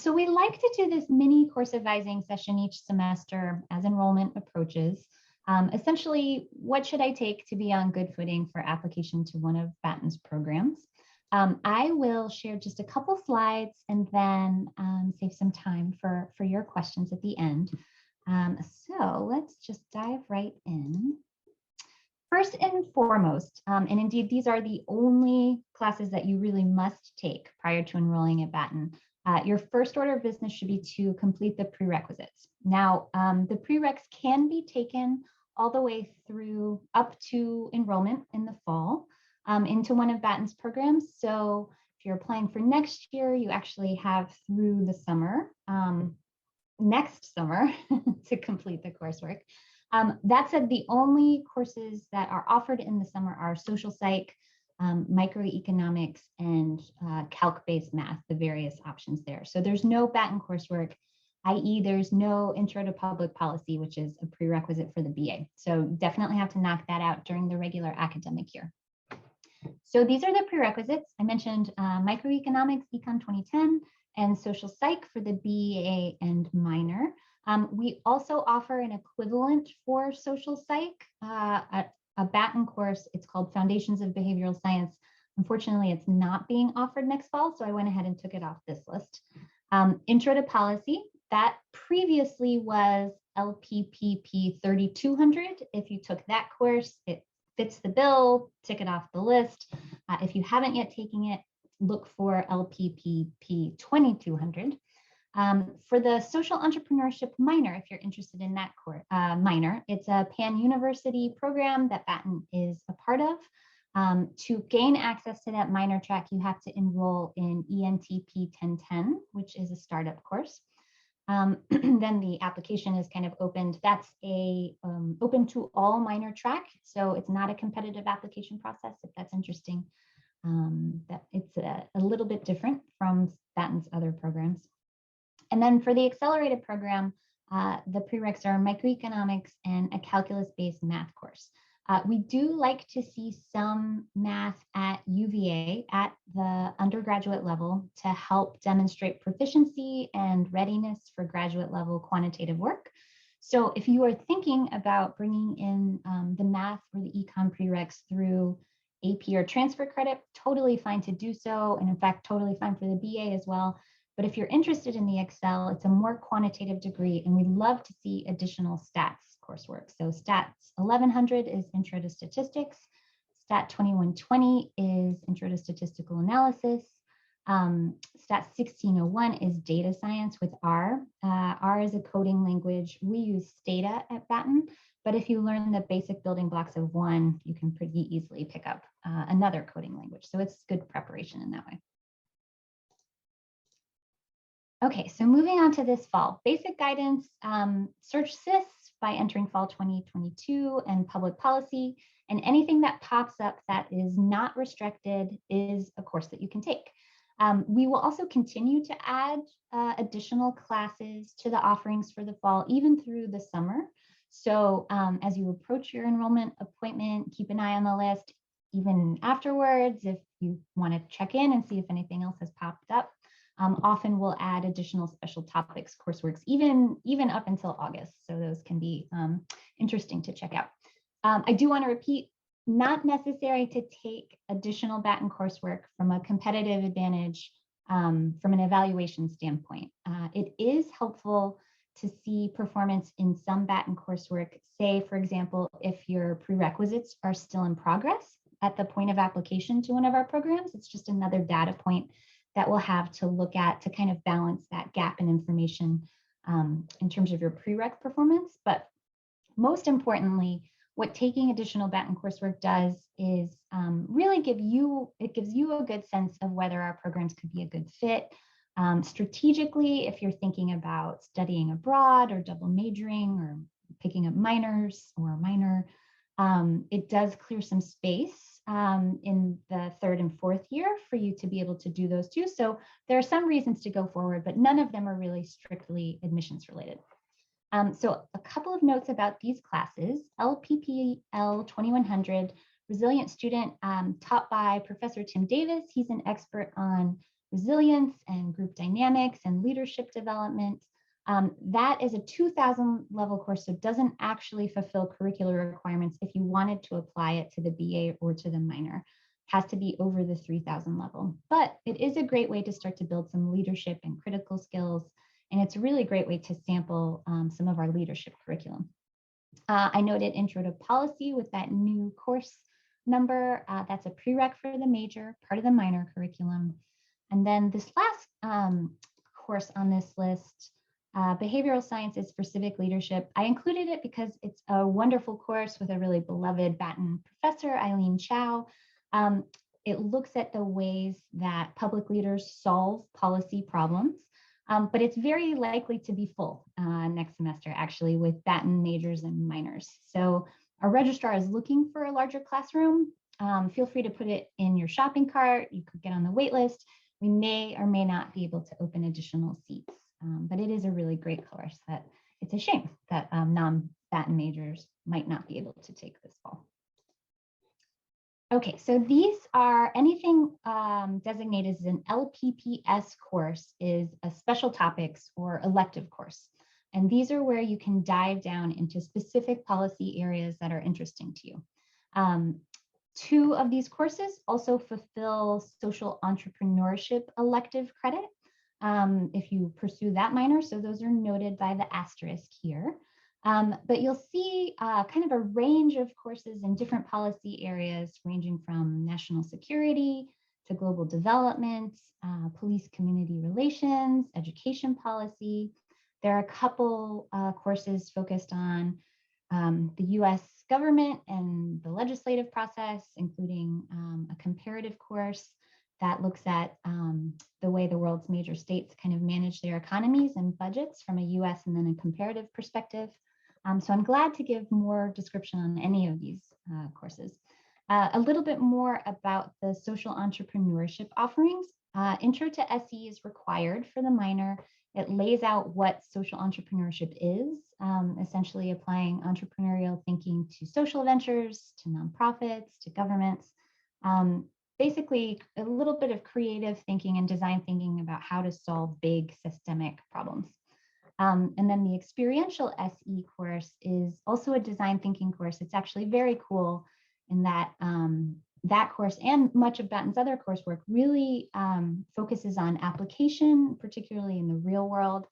So we like to do this mini course advising session each semester as enrollment approaches. Essentially, what should I take to be on good footing for application to one of Batten's programs? I will share just a couple slides and then save some time for your questions at the end. So let's just dive right in. First and foremost, and indeed these are the only classes that you really must take prior to enrolling at Batten. Your first order of business should be to complete the prerequisites. Now, the prereqs can be taken all the way through up to enrollment in the fall into one of Batten's programs. So if you're applying for next year, you actually have through the summer, next summer to complete the coursework. That said, the only courses that are offered in the summer are social psych, microeconomics, and calc-based math, the various options there. So there's no Batten coursework, i.e. there's no intro to public policy, which is a prerequisite for the BA. So definitely have to knock that out during the regular academic year. So these are the prerequisites. I mentioned microeconomics, Econ 2010, and social psych for the BA and minor. We also offer an equivalent for social psych, a Batten course. It's called Foundations of Behavioral Science. Unfortunately, it's not being offered next fall, so I went ahead and took it off this list. Intro to Policy, that previously was LPPP 3200. If you took that course, it fits the bill, tick it off the list. If you haven't yet taken it, look for LPPP 2200. For the social entrepreneurship minor, if you're interested in that course, minor, it's a pan-university program that Batten is a part of. To gain access to that minor track, you have to enroll in ENTP 1010, which is a startup course. Then the application is kind of opened. That's a open to all minor track, so it's not a competitive application process. If that's interesting, that it's a little bit different from Batten's other programs. And then for the accelerated program, the prereqs are microeconomics and a calculus-based math course. We do like to see some math at UVA at the undergraduate level to help demonstrate proficiency and readiness for graduate level quantitative work. So if you are thinking about bringing in the math or the econ prereqs through AP or transfer credit, totally fine to do so. And in fact, totally fine for the BA as well. But if you're interested in the Excel, it's a more quantitative degree, and we'd love to see additional stats coursework. So stats 1100 is Intro to Statistics. Stat 2120 is Intro to Statistical Analysis. Stat 1601 is Data Science with R. R is a coding language. We use Stata at Batten, but if you learn the basic building blocks of one, you can pretty easily pick up another coding language. So it's good preparation in that way. Okay, so moving on to this fall, basic guidance, search CIS by entering fall 2022 and public policy, and anything that pops up that is not restricted is a course that you can take. We will also continue to add additional classes to the offerings for the fall, even through the summer. So as you approach your enrollment appointment, keep an eye on the list, even afterwards, if you want to check in and see if anything else has popped up. Often we'll add additional special topics courseworks, even up until August. So those can be interesting to check out. I do want to repeat, not necessary to take additional Batten coursework from a competitive advantage from an evaluation standpoint. It is helpful to see performance in some Batten coursework, say, for example, if your prerequisites are still in progress at the point of application to one of our programs. It's just another data point that we'll have to look at to kind of balance that gap in information in terms of your prereq performance. But most importantly, what taking additional Batten coursework does is really gives you a good sense of whether our programs could be a good fit. Strategically, if you're thinking about studying abroad or double majoring or picking up minors or minor, it does clear some space in the third and fourth year for you to be able to do those too. So there are some reasons to go forward, but none of them are really strictly admissions related. So a couple of notes about these classes. LPPL 2100, Resilient Student, taught by Professor Tim Davis. He's an expert on resilience and group dynamics and leadership development. That is a 2000 level course, so it doesn't actually fulfill curricular requirements if you wanted to apply it to the BA or to the minor. It has to be over the 3000 level, but it is a great way to start to build some leadership and critical skills, and it's a really great way to sample some of our leadership curriculum. I noted Intro to Policy with that new course number. That's a prereq for the major, part of the minor curriculum. And then this last course on this list, Behavioral Sciences for Civic Leadership. I included it because it's a wonderful course with a really beloved Batten professor, Eileen Chow. It looks at the ways that public leaders solve policy problems. But it's very likely to be full next semester, actually, with Batten majors and minors. So our registrar is looking for a larger classroom. Feel free to put it in your shopping cart. You could get on the wait list. We may or may not be able to open additional seats, but it is a really great course that it's a shame that non-Batten majors might not be able to take this fall. Okay, so these are anything designated as an LPPS course is a special topics or elective course. And these are where you can dive down into specific policy areas that are interesting to you. 2 of these courses also fulfill social entrepreneurship elective credit if you pursue that minor. So those are noted by the asterisk here. But you'll see kind of a range of courses in different policy areas, ranging from national security to global development, police community relations, education policy. There are a couple courses focused on the US government and the legislative process, including a comparative course that looks at the way the world's major states kind of manage their economies and budgets from a US and then a comparative perspective. So I'm glad to give more description on any of these courses. A little bit more about the social entrepreneurship offerings. Intro to SE is required for the minor. It lays out what social entrepreneurship is, essentially applying entrepreneurial thinking to social ventures, to nonprofits, to governments. Basically, a little bit of creative thinking and design thinking about how to solve big systemic problems. And then the experiential SE course is also a design thinking course. It's actually very cool in that that course and much of Batten's other coursework really focuses on application, particularly in the real world.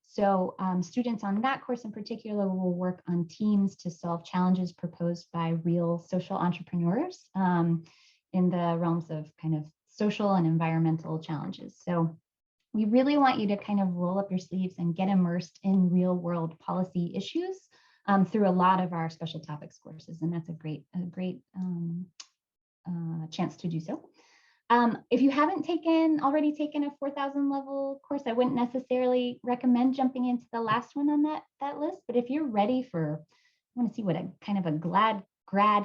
So students on that course in particular will work on teams to solve challenges proposed by real social entrepreneurs in the realms of kind of social and environmental challenges. So we really want you to kind of roll up your sleeves and get immersed in real world policy issues through a lot of our special topics courses. And that's a great chance to do so. If you haven't already taken a 4000 level course, I wouldn't necessarily recommend jumping into the last one on that list. But if you're ready for, I want to see what a kind of a grad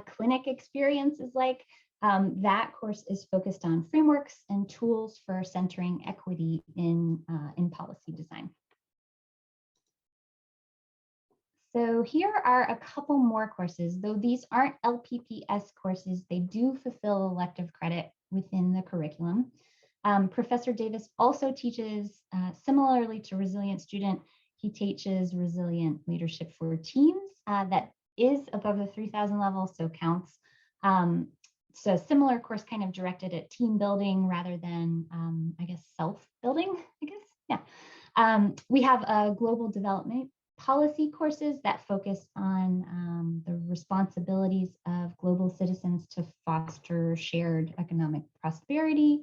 clinic experience is like, that course is focused on frameworks and tools for centering equity in policy design. So here are a couple more courses, though these aren't LPPS courses, they do fulfill elective credit within the curriculum. Professor Davis also teaches, similarly to Resilient Student, he teaches Resilient Leadership for Teams that is above the 3000 level, so counts. So a similar course kind of directed at team building rather than, I guess, self-building, I guess, yeah. We have global development policy courses that focus on the responsibilities of global citizens to foster shared economic prosperity.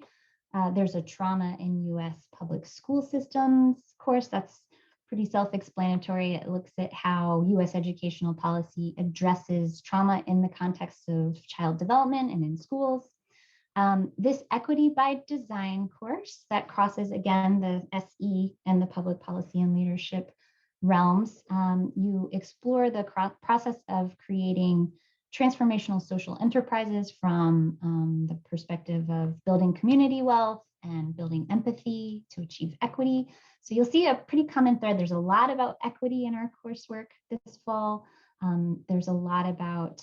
There's a trauma in US public school systems course that's pretty self-explanatory. It looks at how US educational policy addresses trauma in the context of child development and in schools. This Equity by Design course that crosses, again, the SE and the public policy and leadership realms. You explore the process of creating transformational social enterprises from the perspective of building community wealth and building empathy to achieve equity. So you'll see a pretty common thread. There's a lot about equity in our coursework this fall. There's a lot about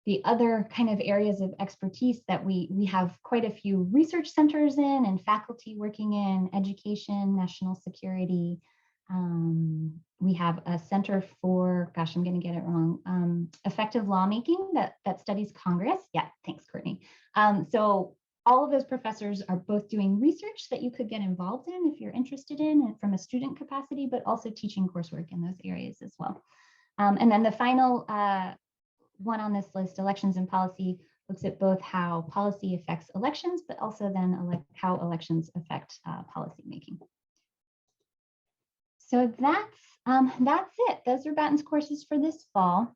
The other kind of areas of expertise that we have quite a few research centers in and faculty working in: education, national security. We have a center for, gosh, I'm going to get it wrong, effective lawmaking that studies Congress. Yeah, thanks, Courtney. So all of those professors are both doing research that you could get involved in if you're interested in it from a student capacity, but also teaching coursework in those areas as well. And then the final one on this list, elections and policy, looks at both how policy affects elections, but also then how elections affect policy making. So that's it. Those are Batten's courses for this fall.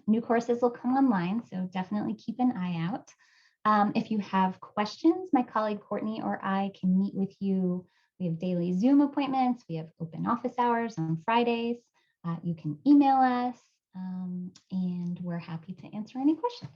New courses will come online, so definitely keep an eye out. If you have questions, my colleague Courtney or I can meet with you. We have daily Zoom appointments. We have open office hours on Fridays. You can email us, and we're happy to answer any questions.